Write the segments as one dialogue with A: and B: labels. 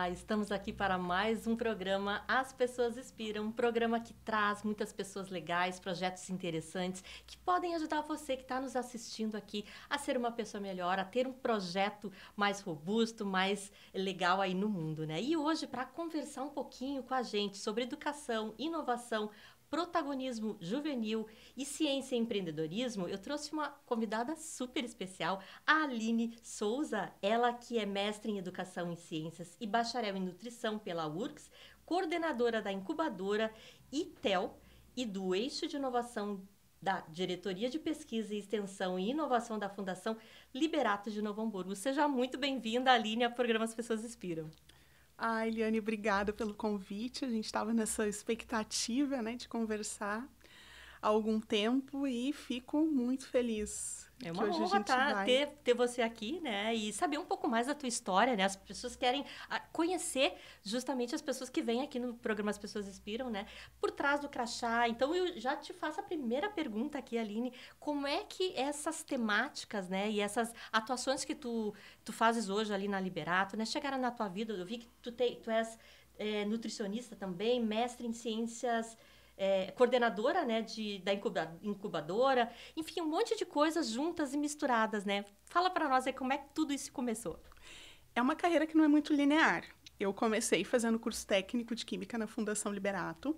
A: Olá, estamos aqui para mais um programa As Pessoas Inspiram, um programa que traz muitas pessoas legais, projetos interessantes, que podem ajudar você que está nos assistindo aqui a ser uma pessoa melhor, a ter um projeto mais robusto, mais legal aí no mundo, né? E hoje, para conversar um pouquinho com a gente sobre educação, inovação, protagonismo juvenil e ciência e empreendedorismo, eu trouxe uma convidada super especial, a Aline Souza, ela que é mestre em Educação em Ciências e bacharel em Nutrição pela URGS, coordenadora da incubadora ITEL e do Eixo de Inovação da Diretoria de Pesquisa e Extensão e Inovação da Fundação Liberato de Novo Hamburgo. Seja muito bem-vinda, Aline, ao programa As Pessoas Inspiram.
B: Eliane, obrigada pelo convite. A gente estava nessa expectativa, né, de conversar há algum tempo e fico muito feliz.
A: É uma honra ter você aqui, né? E saber um pouco mais da tua história, né? As pessoas querem conhecer justamente as pessoas que vêm aqui no programa As Pessoas Inspiram, né? Por trás do crachá. Então, eu já te faço a primeira pergunta aqui, Aline. Como é que essas temáticas, né? E essas atuações que tu fazes hoje ali na Liberato, né? Chegaram na tua vida? Eu vi que tu és nutricionista também, mestre em ciências... coordenadora, né, da incubadora, enfim, um monte de coisas juntas e misturadas, né? Fala para nós aí como é que tudo isso começou.
B: É uma carreira que não é muito linear. Eu comecei fazendo curso técnico de Química na Fundação Liberato.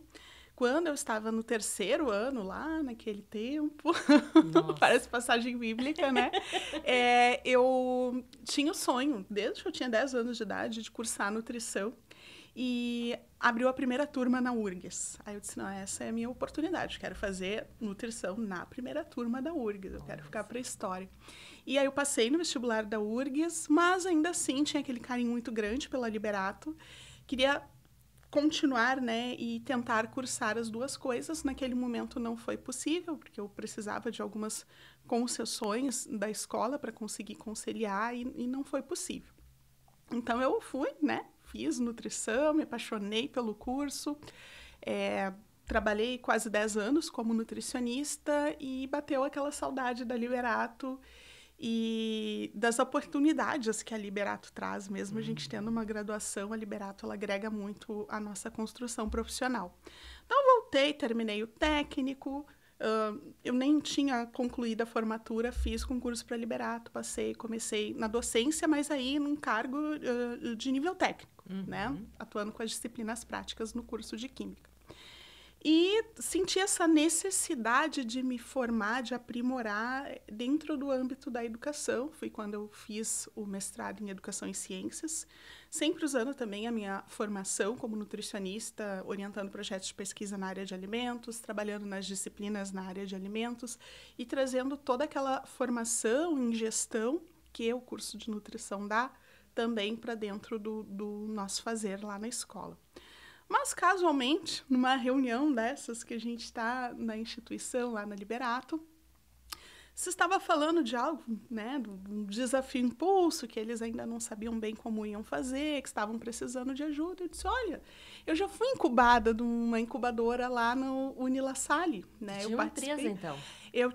B: Quando eu estava no 3º ano, lá naquele tempo, parece passagem bíblica, né? Eu tinha o sonho, desde que eu tinha 10 anos de idade, de cursar nutrição. E abriu a primeira turma na URGS. Aí eu disse, não, essa é a minha oportunidade. Quero fazer nutrição na primeira turma da URGS. Eu quero ficar para a história. E aí eu passei no vestibular da URGS, mas ainda assim tinha aquele carinho muito grande pela Liberato. Queria continuar, né, e tentar cursar as duas coisas. Naquele momento não foi possível, porque eu precisava de algumas concessões da escola para conseguir conciliar e não foi possível. Então eu fui, né? Fiz nutrição, me apaixonei pelo curso, trabalhei quase 10 anos como nutricionista e bateu aquela saudade da Liberato e das oportunidades que a Liberato traz. Mesmo a gente tendo uma graduação, a Liberato ela agrega muito a nossa construção profissional. Então, voltei, terminei o técnico. Eu nem tinha concluído a formatura, fiz concurso para Liberato, comecei na docência, mas aí num cargo de nível técnico, né? Atuando com as disciplinas práticas no curso de Química. E senti essa necessidade de me formar, de aprimorar dentro do âmbito da educação. Foi quando eu fiz o mestrado em Educação em Ciências, sempre usando também a minha formação como nutricionista, orientando projetos de pesquisa na área de alimentos, trabalhando nas disciplinas na área de alimentos e trazendo toda aquela formação em gestão que o curso de nutrição dá também para dentro do nosso fazer lá na escola. Mas, casualmente, numa reunião dessas que a gente está na instituição, lá na Liberato, se estava falando de algo, né, do desafio Impulso, que eles ainda não sabiam bem como iam fazer, que estavam precisando de ajuda. Eu disse, olha, eu já fui incubada numa incubadora lá no Unilassalle, né?
A: Tinha uma empresa, então?
B: Eu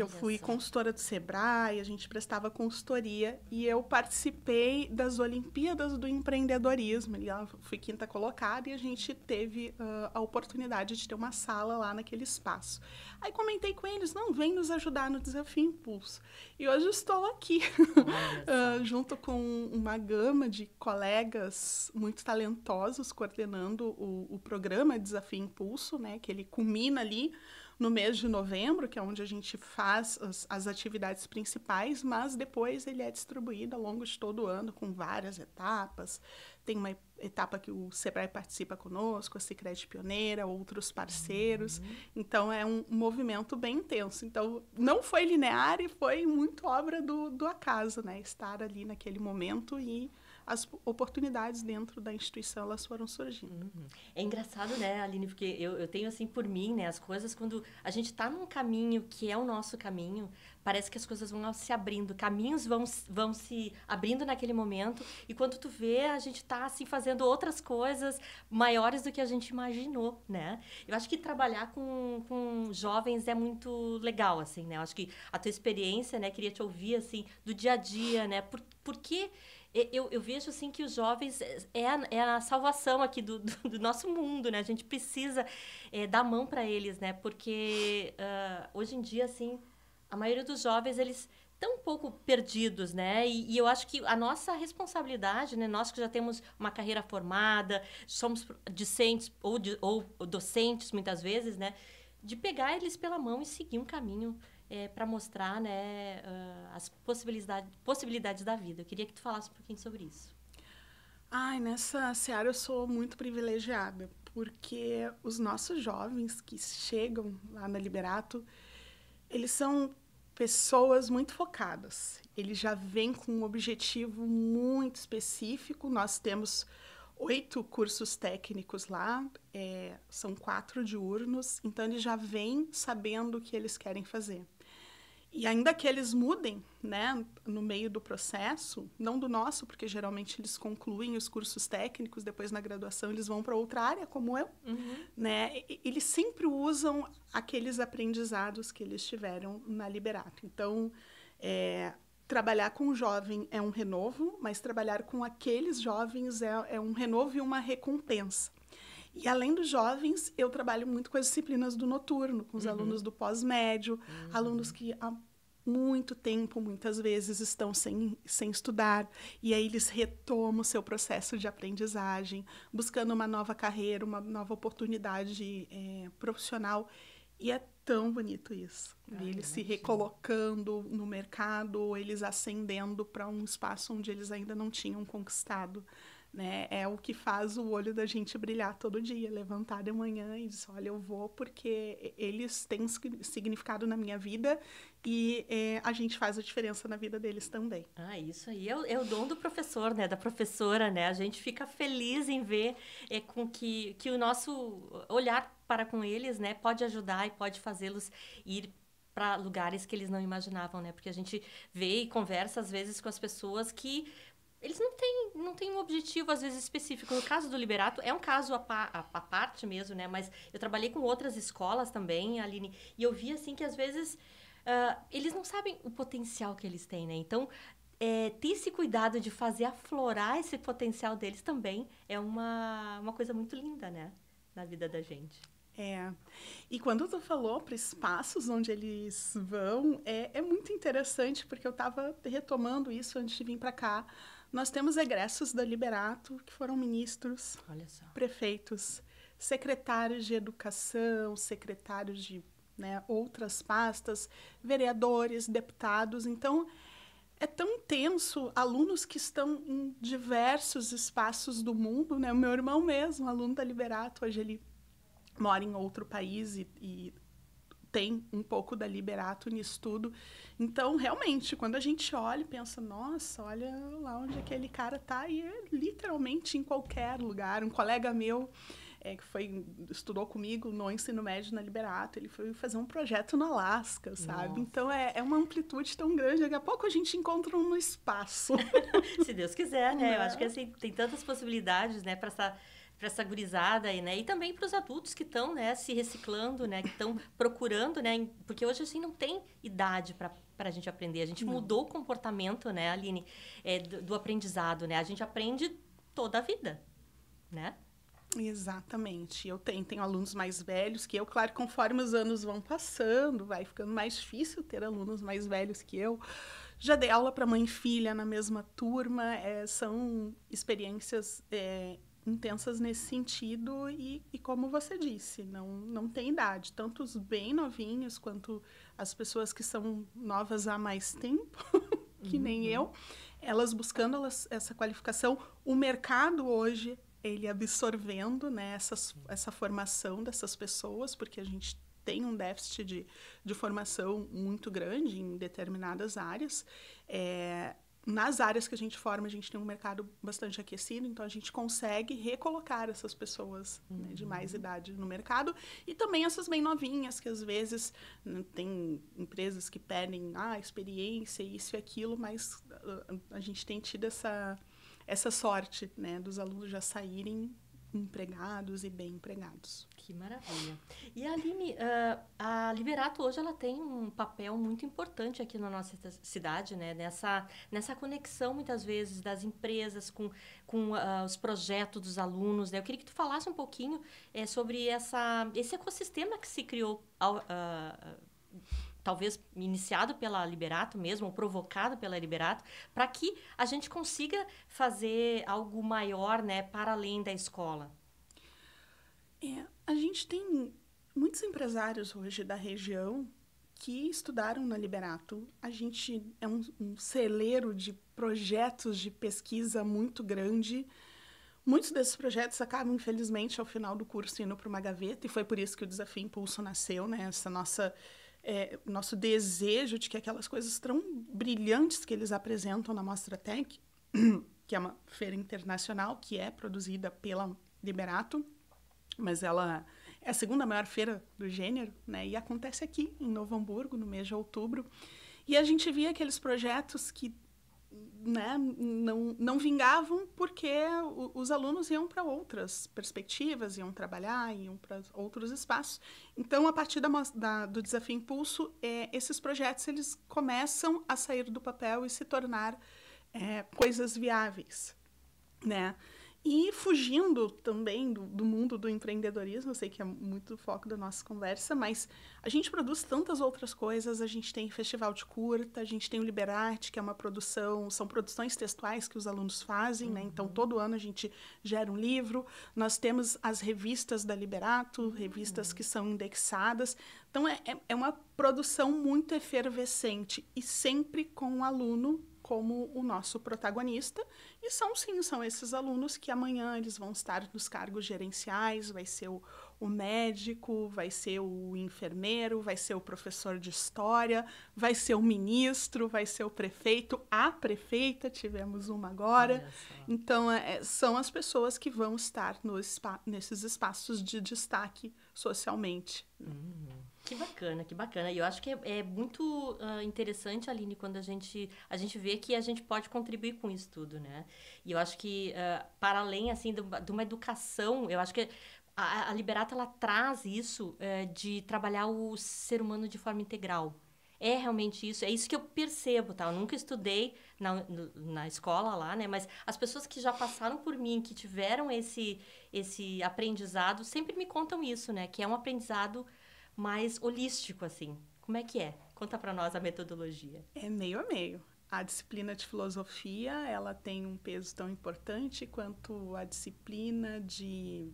B: fui consultora do Sebrae, a gente prestava consultoria e eu participei das Olimpíadas do Empreendedorismo. Eu fui 5ª colocada e a gente teve a oportunidade de ter uma sala lá naquele espaço. Aí comentei com eles, não, vem nos ajudar no Desafio Impulso. E hoje estou aqui, junto com uma gama de colegas muito talentosos, coordenando o programa Desafio Impulso, né, que ele culmina ali no mês de novembro, que é onde a gente faz as atividades principais, mas depois ele é distribuído ao longo de todo o ano, com várias etapas. Tem uma etapa que o Sebrae participa conosco, a Sicredi Pioneira, outros parceiros. Então, é um movimento bem intenso. Então, não foi linear e foi muito obra do acaso, né? Estar ali naquele momento e as oportunidades dentro da instituição, elas foram surgindo.
A: É engraçado, né, Aline, porque eu tenho, assim, por mim, né, as coisas, quando a gente está num caminho que é o nosso caminho, parece que as coisas vão se abrindo, caminhos vão se abrindo naquele momento, e quando tu vê, a gente está, assim, fazendo outras coisas maiores do que a gente imaginou, né? Eu acho que trabalhar com jovens é muito legal, assim, né? Eu acho que a tua experiência, né, queria te ouvir, assim, do dia a dia, né? Por que Eu vejo, assim, que os jovens é a salvação aqui do nosso mundo, né? A gente precisa dar a mão para eles, né? Porque hoje em dia, assim, a maioria dos jovens, eles estão um pouco perdidos, né? E eu acho que a nossa responsabilidade, né? Nós que já temos uma carreira formada, somos discentes ou docentes, muitas vezes, né? De pegar eles pela mão e seguir um caminho para mostrar, né, as possibilidades da vida. Eu queria que tu falasse um pouquinho sobre isso.
B: Ai, nessa seara eu sou muito privilegiada, porque os nossos jovens que chegam lá na Liberato, eles são pessoas muito focadas. Eles já vêm com um objetivo muito específico. Nós temos 8 cursos técnicos lá, são 4 diurnos, então eles já vêm sabendo o que eles querem fazer. E ainda que eles mudem, né, no meio do processo, não do nosso, porque geralmente eles concluem os cursos técnicos, depois na graduação eles vão para outra área, como eu, né, eles sempre usam aqueles aprendizados que eles tiveram na Liberato. Então, trabalhar com o jovem é um renovo, mas trabalhar com aqueles jovens é um renovo e uma recompensa. E, além dos jovens, eu trabalho muito com as disciplinas do noturno, com os alunos do pós-médio, alunos que há muito tempo, muitas vezes, estão sem estudar. E aí eles retomam o seu processo de aprendizagem, buscando uma nova carreira, uma nova oportunidade profissional. E é tão bonito isso. Eles se recolocando no mercado, eles ascendendo para um espaço onde eles ainda não tinham conquistado. Né? É o que faz o olho da gente brilhar todo dia, levantar de manhã e dizer, olha, eu vou porque eles têm significado na minha vida e a gente faz a diferença na vida deles também.
A: Isso aí é o dom do professor, né? Da professora, né? A gente fica feliz em ver com que o nosso olhar para com eles, né? Pode ajudar e pode fazê-los ir para lugares que eles não imaginavam, né? Porque a gente vê e conversa, às vezes, com as pessoas que eles não têm um objetivo, às vezes, específico. No caso do Liberato, é um caso à parte mesmo, né? Mas eu trabalhei com outras escolas também, Aline, e eu vi, assim, que às vezes eles não sabem o potencial que eles têm, né? Então, ter esse cuidado de fazer aflorar esse potencial deles também é uma coisa muito linda, né? Na vida da gente.
B: E quando tu falou para espaços onde eles vão, é muito interessante, porque eu estava retomando isso antes de vir para cá. Nós temos egressos da Liberato, que foram ministros, prefeitos, secretários de educação, secretários de outras pastas, vereadores, deputados. Então, é tão intenso, alunos que estão em diversos espaços do mundo. Né? O meu irmão mesmo, aluno da Liberato, hoje ele mora em outro país e tem um pouco da Liberato nisso tudo. Então, realmente, quando a gente olha e pensa, nossa, olha lá onde aquele cara está, e é literalmente em qualquer lugar. Um colega meu que estudou comigo no ensino médio na Liberato, ele foi fazer um projeto no Alasca, sabe? Nossa. Então, é uma amplitude tão grande. Daqui a pouco a gente encontra um no espaço.
A: Se Deus quiser, né? Eu acho que assim, tem tantas possibilidades, né, para essa gurizada aí, né? E também para os adultos que estão, né, se reciclando, né, que estão procurando, né? Porque hoje, assim, não tem idade para a gente aprender. A gente mudou o comportamento, né, Aline, do aprendizado, né? A gente aprende toda a vida, né?
B: Exatamente. Eu tenho alunos mais velhos que eu. Claro, conforme os anos vão passando, vai ficando mais difícil ter alunos mais velhos que eu. Já dei aula para mãe e filha na mesma turma. São experiências intensas nesse sentido e como você disse, não tem idade. Tanto os bem novinhos quanto as pessoas que são novas há mais tempo, que nem eu, elas buscando essa qualificação. O mercado hoje, ele absorvendo, né, essa formação dessas pessoas, porque a gente tem um déficit de formação muito grande em determinadas áreas. Nas áreas que a gente forma, a gente tem um mercado bastante aquecido, então a gente consegue recolocar essas pessoas né, de mais idade no mercado. E também essas bem novinhas, que às vezes tem empresas que pedem experiência, isso e aquilo, mas a gente tem tido essa sorte, né, dos alunos já saírem empregados e bem empregados.
A: Que maravilha. E a Aline, a Liberato hoje ela tem um papel muito importante aqui na nossa cidade, né? Nessa conexão, muitas vezes, das empresas com os projetos dos alunos, né? Eu queria que tu falasse um pouquinho sobre esse ecossistema que se criou talvez iniciado pela Liberato mesmo, ou provocado pela Liberato, para que a gente consiga fazer algo maior, né, para além da escola.
B: A gente tem muitos empresários hoje da região que estudaram na Liberato. A gente é um celeiro de projetos de pesquisa muito grande. Muitos desses projetos acabam, infelizmente, ao final do curso indo para uma gaveta, e foi por isso que o Desafio Impulso nasceu, né? Essa nosso desejo de que aquelas coisas tão brilhantes que eles apresentam na Mostra Tech, que é uma feira internacional que é produzida pela Liberato, mas ela é a segunda maior feira do gênero, né? E acontece aqui, em Novo Hamburgo, no mês de outubro. E a gente via aqueles projetos que, né, não vingavam porque os alunos iam para outras perspectivas, iam trabalhar, iam para outros espaços. Então, a partir do Desafio Impulso, esses projetos eles começam a sair do papel e se tornar coisas viáveis, né? E fugindo também do mundo do empreendedorismo, eu sei que é muito o foco da nossa conversa, mas a gente produz tantas outras coisas. A gente tem festival de curta, a gente tem o Liberarte, que é uma produção, são produções textuais que os alunos fazem, né? Então, todo ano a gente gera um livro. Nós temos as revistas da Liberato, revistas que são indexadas. Então, é uma produção muito efervescente e sempre com o aluno como o nosso protagonista, e são esses alunos que amanhã eles vão estar nos cargos gerenciais, vai ser o médico, vai ser o enfermeiro, vai ser o professor de história, vai ser o ministro, vai ser o prefeito, a prefeita, tivemos uma agora. Então, são as pessoas que vão estar nesses espaços de destaque socialmente.
A: Que bacana, que bacana. E eu acho que é muito interessante, Aline, quando a gente vê que a gente pode contribuir com isso tudo, né? E eu acho que, para além, assim, de uma educação, eu acho que a Liberato, ela traz isso de trabalhar o ser humano de forma integral. É realmente isso, é isso que eu percebo, tá? Eu nunca estudei na escola lá, né? Mas as pessoas que já passaram por mim, que tiveram esse aprendizado, sempre me contam isso, né? Que é um aprendizado mais holístico, assim. Como é que é? Conta para nós a metodologia.
B: É meio a meio. A disciplina de filosofia, ela tem um peso tão importante quanto a disciplina de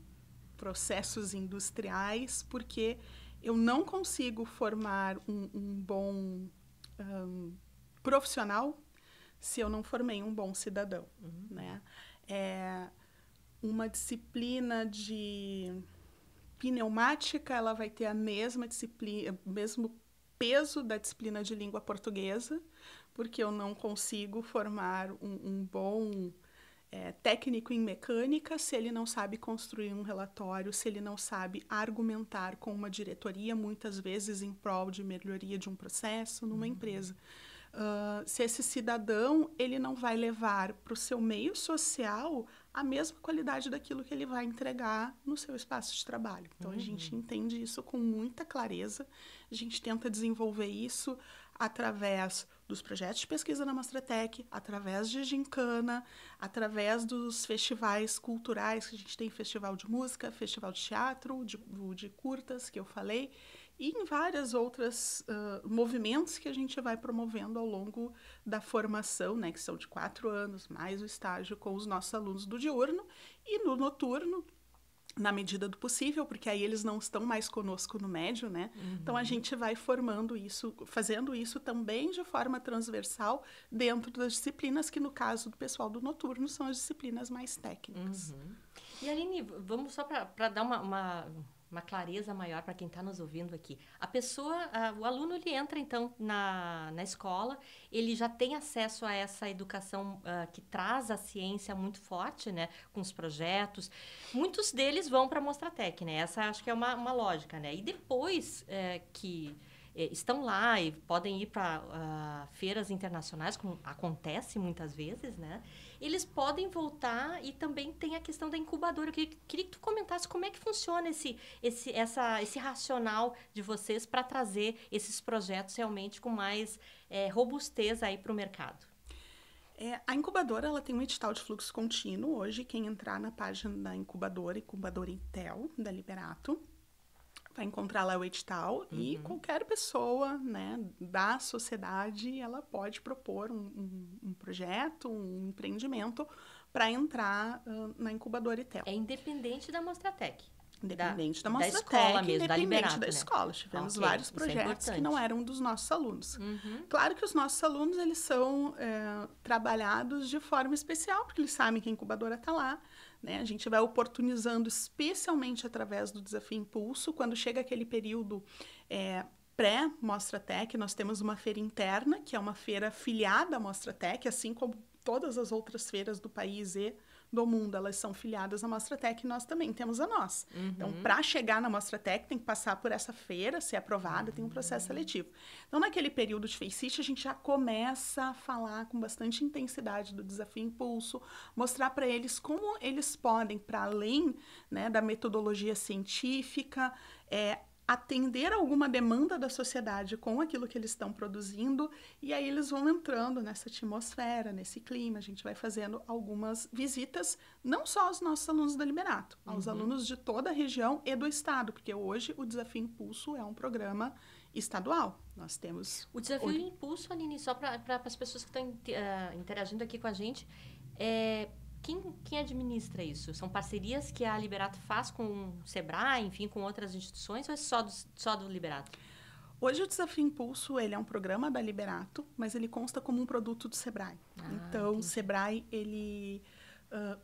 B: processos industriais, porque eu não consigo formar um bom profissional se eu não formei um bom cidadão, né? Uma disciplina de pneumática, ela vai ter a mesma disciplina, o mesmo peso da disciplina de língua portuguesa, porque eu não consigo formar um bom técnico em mecânica se ele não sabe construir um relatório, se ele não sabe argumentar com uma diretoria, muitas vezes em prol de melhoria de um processo numa empresa. Se esse cidadão ele não vai levar para o seu meio social a mesma qualidade daquilo que ele vai entregar no seu espaço de trabalho. Então, a gente entende isso com muita clareza, a gente tenta desenvolver isso através dos projetos de pesquisa na Mostratec, através de gincana, através dos festivais culturais, que a gente tem festival de música, festival de teatro, de curtas, que eu falei, e em vários outros movimentos que a gente vai promovendo ao longo da formação, né, que são de 4 anos, mais o estágio com os nossos alunos do diurno, e no noturno, na medida do possível, porque aí eles não estão mais conosco no médio, né? Então, a gente vai formando isso, fazendo isso também de forma transversal dentro das disciplinas que, no caso do pessoal do noturno, são as disciplinas mais técnicas.
A: E, Aline, vamos só para dar uma clareza maior para quem está nos ouvindo aqui. O aluno, ele entra, então, na escola, ele já tem acesso a essa educação que traz a ciência muito forte, né? Com os projetos. Muitos deles vão para a Mostratec, né? Essa acho que é uma lógica, né? E depois que estão lá e podem ir para feiras internacionais, como acontece muitas vezes, né? Eles podem voltar e também tem a questão da incubadora. Eu queria que tu comentasse como é que funciona esse racional de vocês para trazer esses projetos realmente com mais robustez aí para o mercado.
B: A incubadora ela tem um edital de fluxo contínuo. Hoje, quem entrar na página da incubadora Intel, da Liberato, vai encontrar lá o edital e qualquer pessoa, né, da sociedade, ela pode propor um projeto, um empreendimento para entrar na incubadora Intel.
A: É independente da Mostratec.
B: Independente da
A: escola
B: Mostratec,
A: mesmo, da Liberato,
B: da
A: né?
B: escola. Tivemos vários projetos que não eram dos nossos alunos. Claro que os nossos alunos, eles são trabalhados de forma especial, porque eles sabem que a incubadora está lá, né? A gente vai oportunizando, especialmente através do Desafio Impulso, quando chega aquele período pré-Mostratec, nós temos uma feira interna, que é uma feira filiada à Mostratec, assim como todas as outras feiras do país e do mundo, elas são filiadas à Mostratec e nós também temos a nós. Então, para chegar na Mostratec, tem que passar por essa feira, ser aprovada, tem um processo seletivo. Então, naquele período de Faceit, a gente já começa a falar com bastante intensidade do Desafio Impulso, mostrar para eles como eles podem, para além, né, da metodologia científica, atender alguma demanda da sociedade com aquilo que eles estão produzindo, e aí eles vão entrando nessa atmosfera, nesse clima. A gente vai fazendo algumas visitas, não só aos nossos alunos da Liberato, aos alunos de toda a região e do estado, porque hoje o Desafio Impulso é um programa estadual. Nós temos...
A: O Desafio Impulso, Aline, só para as pessoas que estão interagindo aqui com a gente, quem administra isso? São parcerias que a Liberato faz com o Sebrae, enfim, com outras instituições, ou é só do Liberato?
B: Hoje o Desafio Impulso, ele é um programa da Liberato, mas ele consta como um produto do Sebrae. Então, entendi. O Sebrae, ele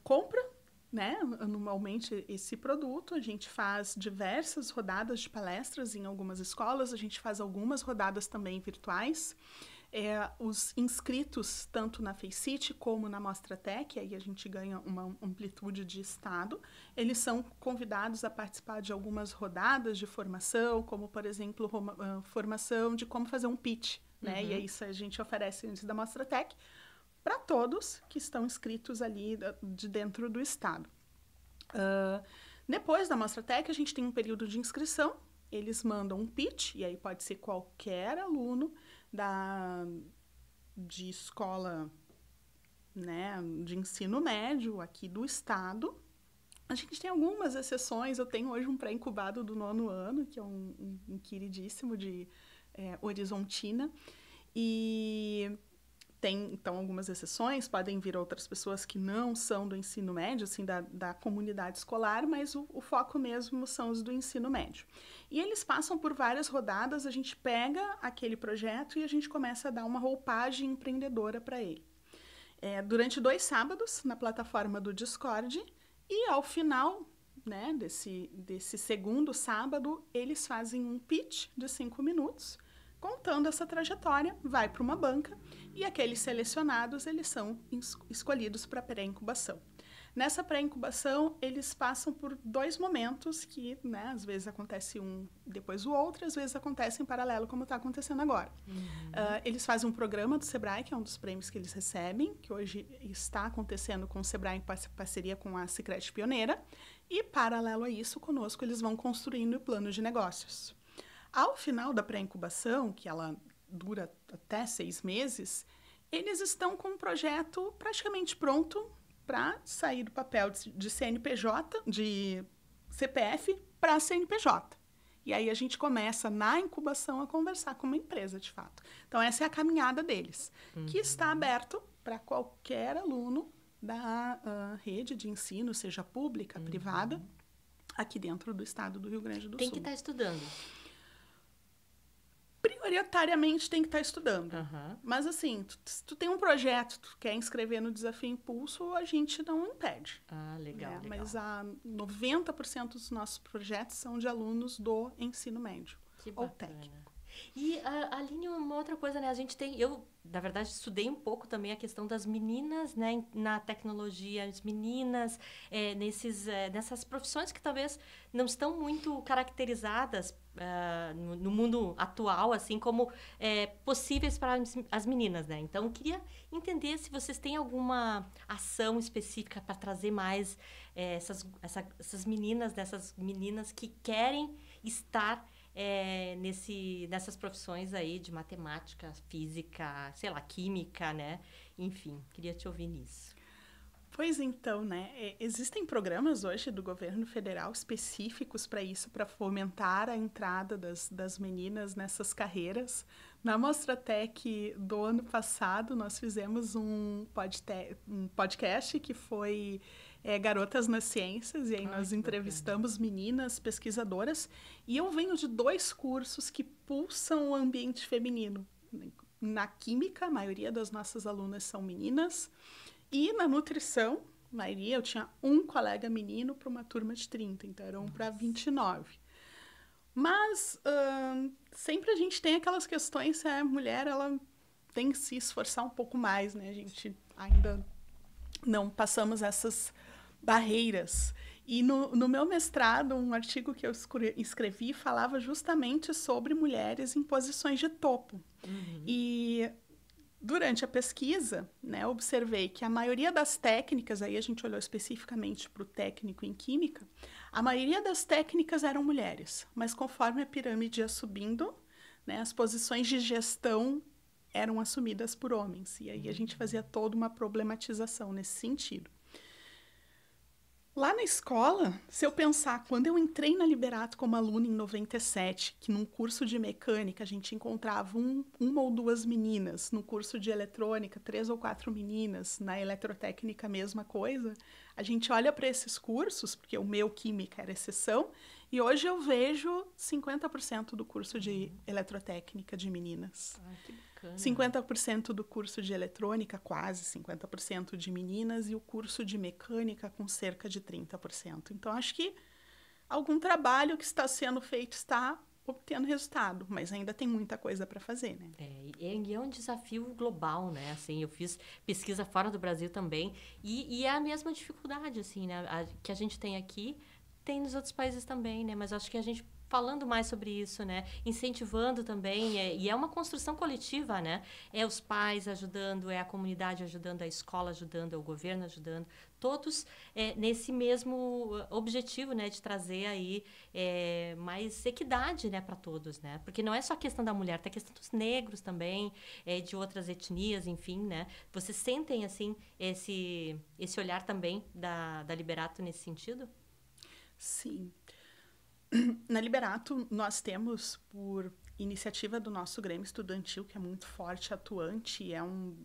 B: compra, né, anualmente esse produto. A gente faz diversas rodadas de palestras em algumas escolas, a gente faz algumas rodadas também virtuais. Os inscritos, tanto na Faceit como na Mostratec, aí a gente ganha uma amplitude de estado, eles são convidados a participar de algumas rodadas de formação, como, por exemplo, formação de como fazer um pitch, né? E isso a gente oferece antes da Mostratec para todos que estão inscritos ali de dentro do estado. Depois da Mostratec, a gente tem um período de inscrição, eles mandam um pitch, e aí pode ser qualquer aluno de escola, né, de ensino médio aqui do estado. A gente tem algumas exceções. Eu tenho hoje um pré-incubado do 9º ano, que é um queridíssimo de Horizontina. E tem, então, algumas exceções. Podem vir outras pessoas que não são do ensino médio, assim, da comunidade escolar, mas o foco mesmo são os do ensino médio. E eles passam por várias rodadas, a gente pega aquele projeto e a gente começa a dar uma roupagem empreendedora para ele. Durante 2 sábados, na plataforma do Discord, e ao final, né, desse segundo sábado, eles fazem um pitch de 5 minutos, contando essa trajetória, vai para uma banca, e aqueles selecionados, eles são escolhidos para pré-incubação. Nessa pré-incubação, eles passam por 2 momentos que, né, às vezes acontece um depois o outro, às vezes acontece em paralelo, como está acontecendo agora. Eles fazem um programa do Sebrae, que é um dos prêmios que eles recebem, que hoje está acontecendo com o Sebrae em parceria com a Sicredi Pioneira, e, paralelo a isso, conosco, eles vão construindo o plano de negócios. Ao final da pré-incubação, que ela dura até 6 meses, eles estão com um projeto praticamente pronto para sair do papel de CNPJ, de CPF, para CNPJ. E aí a gente começa, na incubação, a conversar com uma empresa, de fato. Então, essa é a caminhada deles, que está aberto para qualquer aluno da rede de ensino, seja pública, privada, aqui dentro do estado do Rio Grande do Sul.
A: Tem que estar estudando.
B: Prioritariamente tem que estar estudando. Mas, assim, se tu tem um projeto, tu quer inscrever no Desafio Impulso, a gente não impede.
A: Legal.
B: Mas 90% dos nossos projetos são de alunos do ensino médio ou técnico.
A: E, Aline, uma outra coisa, né? Eu, na verdade, estudei um pouco também a questão das meninas, né? Na tecnologia, as meninas nessas profissões que talvez não estão muito caracterizadas no mundo atual, assim, como possíveis para as meninas, né? Então, eu queria entender se vocês têm alguma ação específica para trazer mais essas meninas, dessas meninas que querem estar nessas profissões aí de matemática, física, sei lá, química, né? Enfim, queria te ouvir nisso.
B: Pois então, né? Existem programas hoje do governo federal específicos para isso, para fomentar a entrada das meninas nessas carreiras. Na Mostratec do ano passado, nós fizemos um podcast que foi Garotas nas Ciências, e aí nós entrevistamos meninas pesquisadoras, e eu venho de 2 cursos que pulsam o ambiente feminino. Na Química, a maioria das nossas alunas são meninas, e na nutrição, maioria, eu tinha um colega menino para uma turma de 30, então era 1 para 29. Mas sempre a gente tem aquelas questões, se a mulher ela tem que se esforçar um pouco mais, né? A gente ainda não passamos essas barreiras. E no meu mestrado, um artigo que eu escrevi falava justamente sobre mulheres em posições de topo.
A: Uhum.
B: E durante a pesquisa, né, observei que a maioria das técnicas, aí a gente olhou especificamente para o técnico em química, a maioria das técnicas eram mulheres, mas conforme a pirâmide ia subindo, né, as posições de gestão eram assumidas por homens. E aí a gente fazia toda uma problematização nesse sentido. Lá na escola, se eu pensar, quando eu entrei na Liberato como aluna em 97, que num curso de mecânica a gente encontrava uma ou 2 meninas, no curso de eletrônica 3 ou 4 meninas, na eletrotécnica a mesma coisa, a gente olha para esses cursos, porque o meu química era exceção, e hoje eu vejo 50% do curso de eletrotécnica de meninas.
A: Que bacana.
B: 50% do curso de eletrônica, quase 50% de meninas, e o curso de mecânica com cerca de 30%. Então, acho que algum trabalho que está sendo feito está obtendo resultado, mas ainda tem muita coisa para fazer, né?
A: E é um desafio global, né? Assim, eu fiz pesquisa fora do Brasil também, e é a mesma dificuldade, assim, né? Que a gente tem aqui, tem nos outros países também, né? Mas acho que a gente falando mais sobre isso, né? Incentivando também, e é uma construção coletiva, né? É os pais ajudando, é a comunidade ajudando, a escola ajudando, é o governo ajudando, todos nesse mesmo objetivo, né? De trazer aí mais equidade, né? Para todos, né? Porque não é só a questão da mulher, tem a questão dos negros também, de outras etnias, enfim, né? Vocês sentem, assim, esse olhar também da Liberato nesse sentido?
B: Sim. Na Liberato, nós temos, por iniciativa do nosso Grêmio Estudantil, que é muito forte, atuante, é um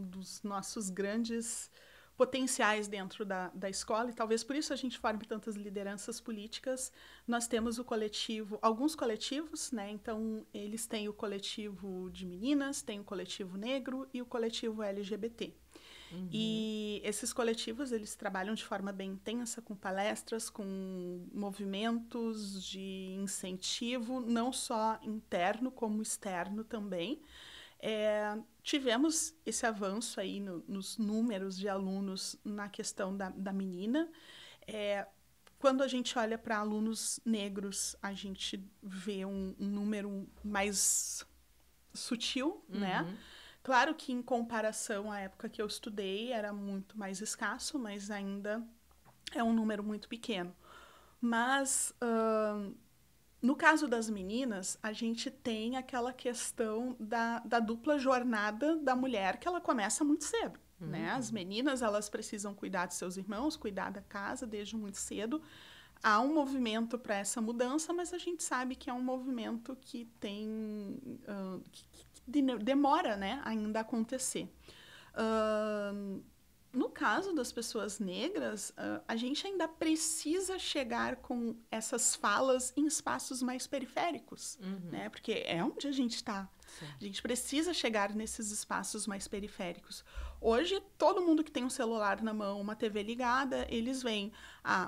B: dos nossos grandes potenciais dentro da escola, e talvez por isso a gente forme tantas lideranças políticas. Nós temos alguns coletivos, né? Então, eles têm o coletivo de meninas, tem o coletivo negro e o coletivo LGBT. Uhum. E esses coletivos, eles trabalham de forma bem intensa, com palestras, com movimentos de incentivo, não só interno, como externo também. Tivemos esse avanço aí nos números de alunos na questão da menina. Quando a gente olha para alunos negros, a gente vê um número mais sutil, uhum, né? Claro que, em comparação à época que eu estudei, era muito mais escasso, mas ainda é um número muito pequeno. Mas, no caso das meninas, a gente tem aquela questão da dupla jornada da mulher, que ela começa muito cedo. Uhum. Né? As meninas, elas precisam cuidar de seus irmãos, cuidar da casa desde muito cedo. Há um movimento para essa mudança, mas a gente sabe que é um movimento que tem... demora, né, ainda a acontecer. No caso das pessoas negras, a gente ainda precisa chegar com essas falas em espaços mais periféricos, uhum, né? Porque é onde a gente está. A gente precisa chegar nesses espaços mais periféricos. Hoje, todo mundo que tem um celular na mão, uma TV ligada, eles veem,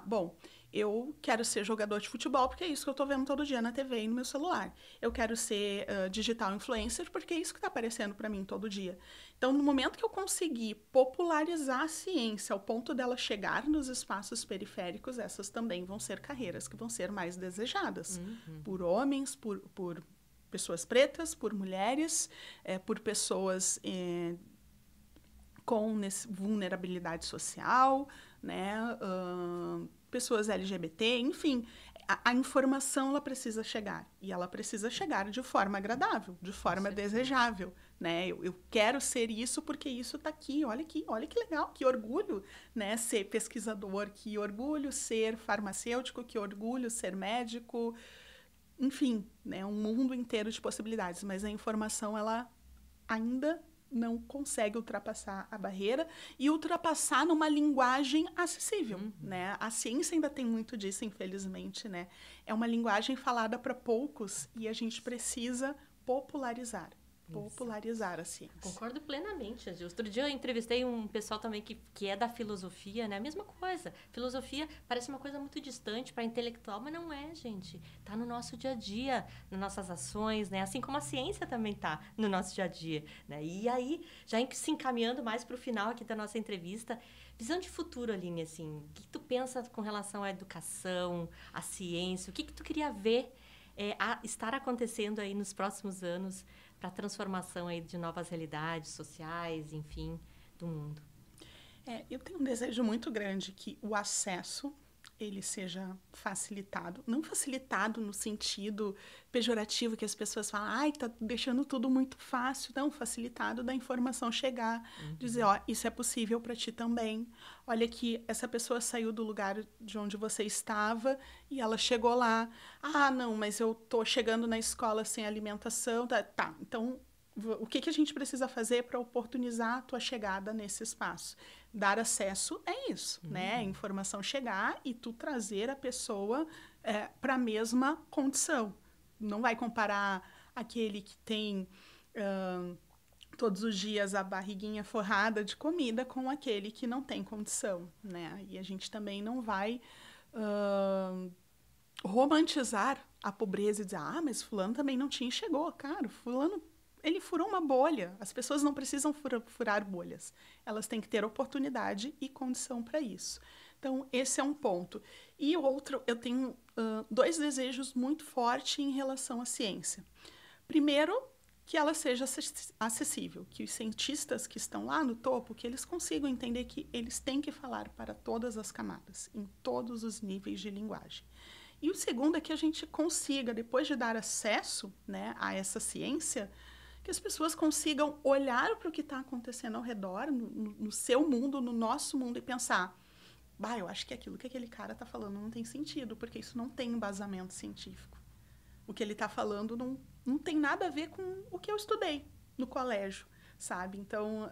B: bom, Eu quero ser jogador de futebol porque é isso que eu estou vendo todo dia na TV e no meu celular. Eu quero ser digital influencer porque é isso que está aparecendo para mim todo dia. Então, no momento que eu conseguir popularizar a ciência ao ponto dela chegar nos espaços periféricos, essas também vão ser carreiras que vão ser mais desejadas por homens, por pessoas pretas, por mulheres, por pessoas com vulnerabilidade social, né? Pessoas LGBT, enfim, a informação ela precisa chegar e ela precisa chegar de forma agradável, de forma desejável, né? Eu quero ser isso porque isso está aqui, olha que legal, que orgulho, né? Ser pesquisador, que orgulho ser farmacêutico, que orgulho ser médico, enfim, né? Um mundo inteiro de possibilidades, mas a informação ela ainda não consegue ultrapassar a barreira e ultrapassar numa linguagem acessível, né? A ciência ainda tem muito disso, infelizmente, né? É uma linguagem falada para poucos e a gente precisa popularizar a ciência.
A: Concordo plenamente, Adil. Outro dia eu entrevistei um pessoal também que é da filosofia, né? A mesma coisa. Filosofia parece uma coisa muito distante para intelectual, mas não é, gente. Está no nosso dia a dia, nas nossas ações, né? Assim como a ciência também está no nosso dia a dia, né? E aí, já se encaminhando mais para o final aqui da nossa entrevista, visão de futuro, Aline, assim, o que tu pensa com relação à educação, à ciência? O que tu queria ver estar acontecendo aí nos próximos anos para a transformação aí de novas realidades sociais, enfim, do mundo?
B: Eu tenho um desejo muito grande que o acesso ele seja facilitado, não facilitado no sentido pejorativo que as pessoas falam, ai, tá deixando tudo muito fácil, não, facilitado da informação chegar, dizer, ó, isso é possível para ti também, olha que essa pessoa saiu do lugar de onde você estava e ela chegou lá, ah, não, mas eu tô chegando na escola sem alimentação, tá, então o que a gente precisa fazer para oportunizar a tua chegada nesse espaço? Dar acesso é isso, né? A informação chegar e tu trazer a pessoa para a mesma condição. Não vai comparar aquele que tem todos os dias a barriguinha forrada de comida com aquele que não tem condição, né? E a gente também não vai romantizar a pobreza e dizer, ah, mas fulano também não te enxergou, cara, fulano ele furou uma bolha. As pessoas não precisam furar bolhas. Elas têm que ter oportunidade e condição para isso. Então, esse é um ponto. E outro, eu tenho 2 desejos muito fortes em relação à ciência. Primeiro, que ela seja acessível, que os cientistas que estão lá no topo, que eles consigam entender que eles têm que falar para todas as camadas, em todos os níveis de linguagem. E o segundo é que a gente consiga, depois de dar acesso, né, a essa ciência, que as pessoas consigam olhar para o que está acontecendo ao redor, no seu mundo, no nosso mundo, e pensar, bah, eu acho que aquilo que aquele cara está falando não tem sentido, porque isso não tem embasamento científico. O que ele está falando não tem nada a ver com o que eu estudei no colégio, sabe? Então,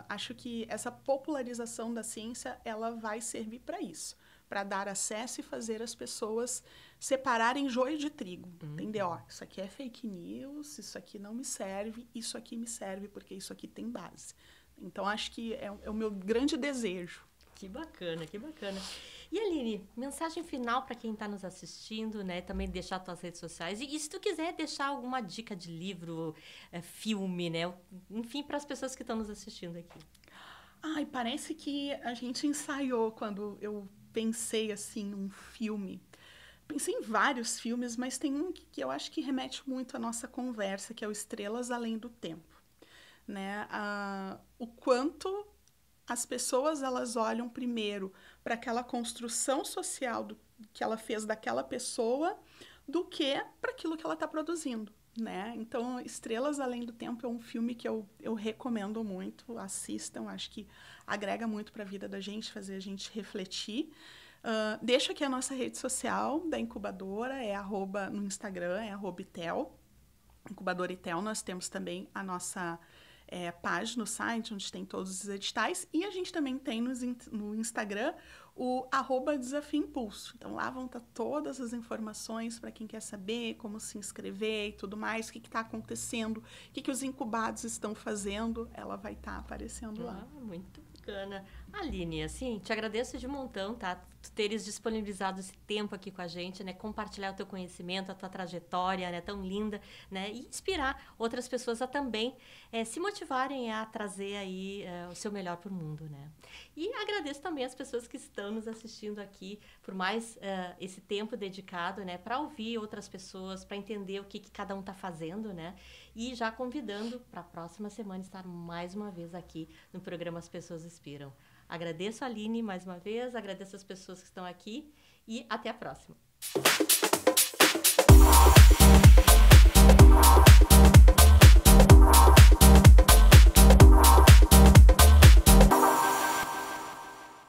B: acho que essa popularização da ciência, ela vai servir para isso, para dar acesso e fazer as pessoas separarem joio de trigo, entender? Ó, isso aqui é fake news, isso aqui não me serve, isso aqui me serve porque isso aqui tem base. Então, acho que é o meu grande desejo.
A: Que bacana, que bacana. E, Aline, mensagem final para quem está nos assistindo, né? Também deixar tuas redes sociais. E se tu quiser deixar alguma dica de livro, filme, né? Enfim, para as pessoas que estão nos assistindo aqui.
B: Ai, parece que a gente ensaiou quando eu pensei, assim, num filme. Pensei em vários filmes, mas tem um que eu acho que remete muito à nossa conversa, que é o Estrelas Além do Tempo, né? O quanto as pessoas elas olham primeiro para aquela construção social que ela fez daquela pessoa do que para aquilo que ela está produzindo, né? Então, Estrelas Além do Tempo é um filme que eu recomendo muito, assistam, acho que agrega muito para a vida da gente, fazer a gente refletir. Deixo aqui a nossa rede social da incubadora, no Instagram, é @itel, Incubadora Itel. Nós temos também a nossa página no site, onde tem todos os editais, e a gente também tem no Instagram o @Desafio Impulso. Então, lá vão estar todas as informações para quem quer saber como se inscrever e tudo mais, o que está acontecendo, o que os incubados estão fazendo, ela vai estar aparecendo lá.
A: Muito bacana. Aline, assim, te agradeço de montão, tá? tu teres disponibilizado esse tempo aqui com a gente, né? Compartilhar o teu conhecimento, a tua trajetória, né? Tão linda, né? E inspirar outras pessoas a também se motivarem a trazer aí o seu melhor para o mundo, né? E agradeço também as pessoas que estão nos assistindo aqui por mais esse tempo dedicado, né? Para ouvir outras pessoas, para entender o que cada um está fazendo, né? E já convidando para a próxima semana estar mais uma vez aqui no programa As Pessoas Inspiram. Agradeço a Aline mais uma vez, agradeço as pessoas que estão aqui e até a próxima.